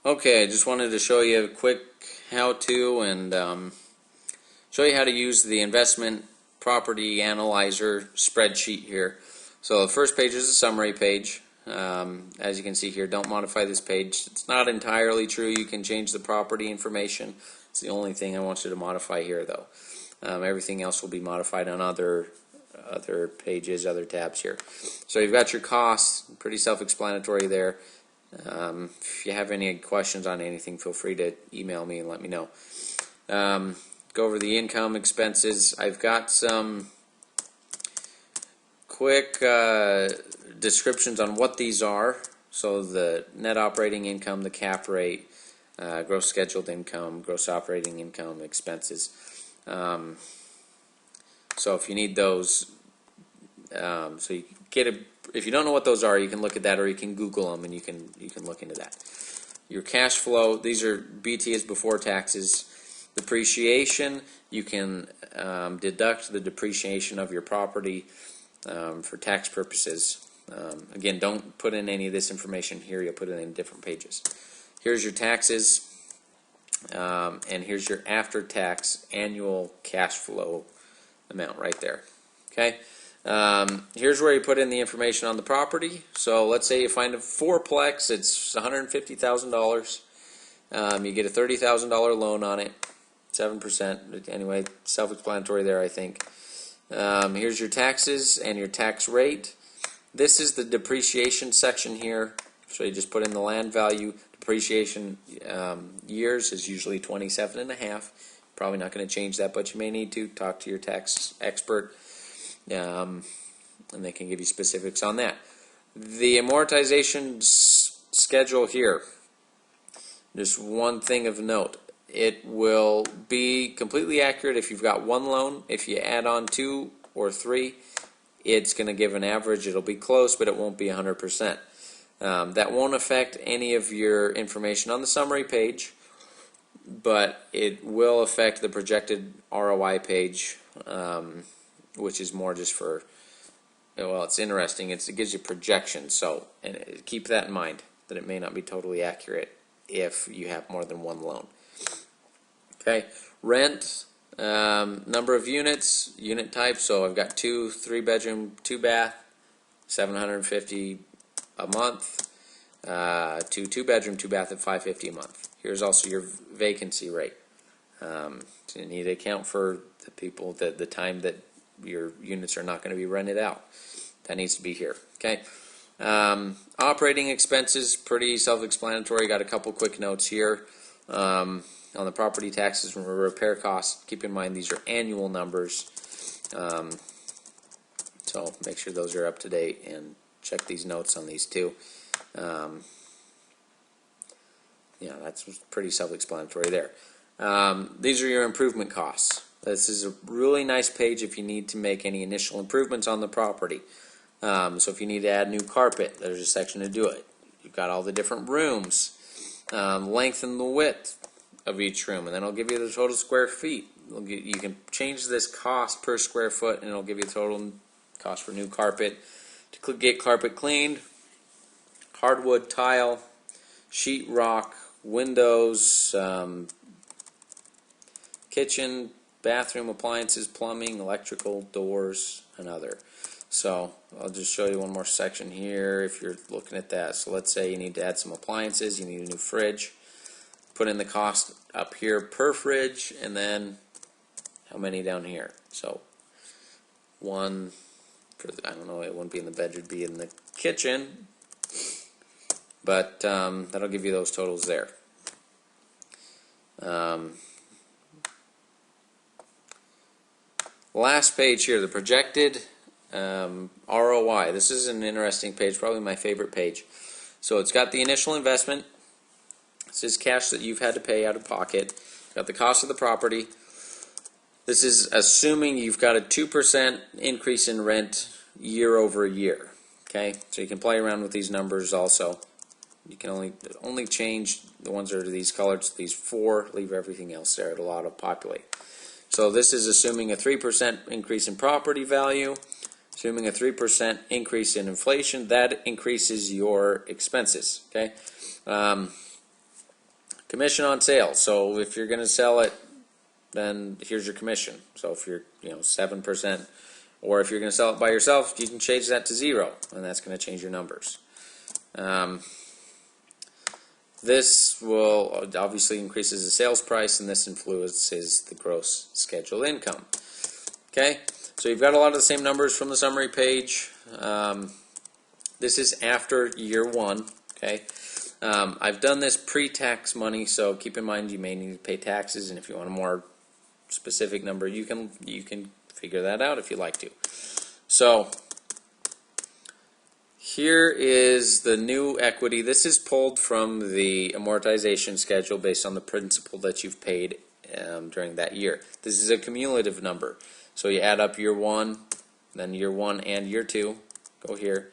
Okay, I just wanted to show you a quick how-to and show you how to use the investment property analyzer spreadsheet here. So the first page is a summary page. As you can see here, don't modify this page. It's not entirely true. You can change the property information. It's the only thing I want you to modify here, though. Everything else will be modified on other pages, other tabs here. So you've got your costs, pretty self-explanatory there. If you have any questions on anything, feel free to email me and let me know. Go over the income, expenses. I've got some quick descriptions on what these are. So the net operating income, the cap rate, gross scheduled income, gross operating income, expenses. So if you need those, so you get a, if you don't know what those are, you can look at that, or you can Google them and you can look into that. Your cash flow, these are BT is before taxes. Depreciation, you can deduct the depreciation of your property for tax purposes. Again, don't put in any of this information here. You'll put it in different pages. Here's your taxes, and here's your after-tax annual cash flow amount right there. Okay. Here's where you put in the information on the property. So let's say you find a fourplex. It's $150,000. You get a $30,000 loan on it, 7%. Anyway, self-explanatory there, I think. Here's your taxes and your tax rate. This is the depreciation section here. So you just put in the land value. Depreciation years is usually 27 and a half. Probably not going to change that, but you may need to talk to your tax expert, and they can give you specifics on that. The amortization schedule here, just one thing of note. It will be completely accurate if you've got one loan. If you add on 2 or 3, it's going to give an average. It'll be close, but it won't be 100%. That won't affect any of your information on the summary page, but it will affect the projected ROI page, which is more just for, well, it's interesting. It gives you projections, so and keep that in mind, that it may not be totally accurate if you have more than one loan. Okay, rent, number of units, unit type. So I've got 2 3-bedroom, 2-bath, $750 a month. 2 2-bedroom, 2-bath at $550 a month. Here's also your vacancy rate. So you need to account for the people, the time that your units are not going to be rented out. That needs to be here. Okay. Operating expenses, pretty self-explanatory. Got a couple quick notes here. On the property taxes and repair costs, keep in mind these are annual numbers. So make sure those are up to date and check these notes on these too. Yeah, that's pretty self-explanatory there. These are your improvement costs. This is a really nice page if you need to make any initial improvements on the property. So if you need to add new carpet, there's a section to do it. You've got all the different rooms, length and the width of each room, and then it'll give you the total square feet. You can change this cost per square foot, and it'll give you the total cost for new carpet. To get carpet cleaned, hardwood tile, sheetrock, windows, kitchen, bathroom appliances, plumbing, electrical, doors, and other. So I'll just show you one more section here if you're looking at that. So let's say you need to add some appliances, you need a new fridge. Put in the cost up here per fridge, and then how many down here. So one for the, I don't know, it wouldn't be in the bed, it'd be in the kitchen, but that'll give you those totals there. Last page here, the projected ROI. This is an interesting page, probably my favorite page. So it's got the initial investment. This is cash that you've had to pay out of pocket. Got the cost of the property. This is assuming you've got a 2% increase in rent year over year. Okay, so you can play around with these numbers also. You can only change the ones that are these colored to these 4. Leave everything else there. It'll auto-populate. So this is assuming a 3% increase in property value. Assuming a 3% increase in inflation, that increases your expenses. Okay. Commission on sales. So if you're going to sell it, then here's your commission. So if you're 7%, or if you're going to sell it by yourself, you can change that to 0, and that's going to change your numbers. This will obviously increases the sales price, and this influences the gross scheduled income. Okay, so you've got a lot of the same numbers from the summary page. This is after year 1. Okay, I've done this pre-tax money, so keep in mind you may need to pay taxes, and if you want a more specific number, you can figure that out if you like to. So here is the new equity. This is pulled from the amortization schedule based on the principal that you've paid during that year. This is a cumulative number. So you add up year 1, then year 1 and year 2, go here,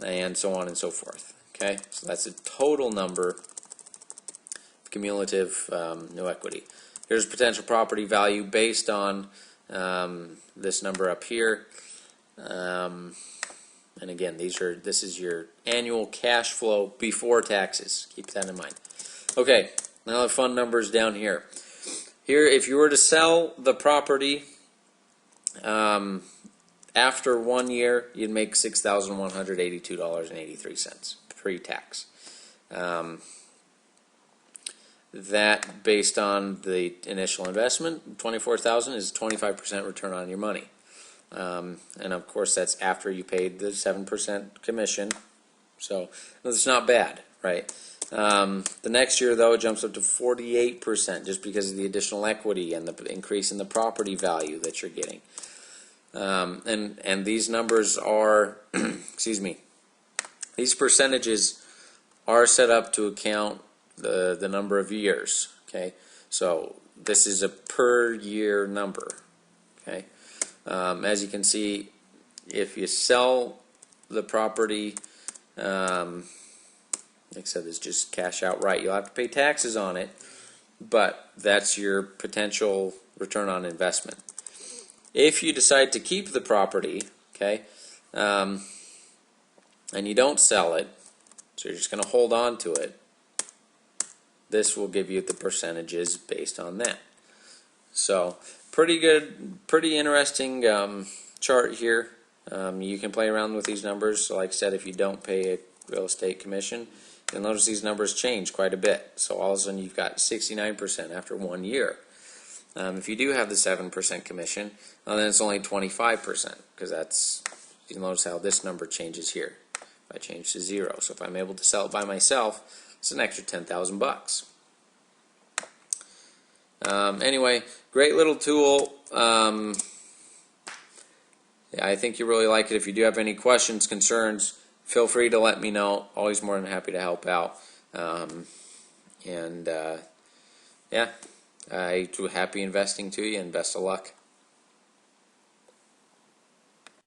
and so on and so forth. Okay, so that's a total number, cumulative new equity. Here's potential property value based on this number up here. And again, this is your annual cash flow before taxes. Keep that in mind. Okay, now the fun numbers down here. Here, if you were to sell the property after 1 year, you'd make $6,182.83 pre-tax. That, based on the initial investment, $24,000 is 25% return on your money. And of course that's after you paid the 7% commission, so it's not bad, right? The next year though it jumps up to 48% just because of the additional equity and the increase in the property value that you're getting. And these numbers are excuse me, these percentages are set up to account the number of years. Okay, so this is a per year number. Okay. As you can see, if you sell the property, like I said, it's just cash outright. You'll have to pay taxes on it, but that's your potential return on investment. If you decide to keep the property, okay, and you don't sell it, so you're just going to hold on to it, this will give you the percentages based on that. So pretty good, pretty interesting chart here. You can play around with these numbers. So like I said, if you don't pay a real estate commission, you'll notice these numbers change quite a bit. So all of a sudden you've got 69% after 1 year. If you do have the 7% commission, well, then it's only 25%, because that's, you notice how this number changes here. If I change to 0, so if I'm able to sell it by myself, it's an extra $10,000. Anyway, great little tool. Yeah, I think you really like it. If you do have any questions, concerns, feel free to let me know. Always more than happy to help out. Yeah, I do happy investing to you, and best of luck.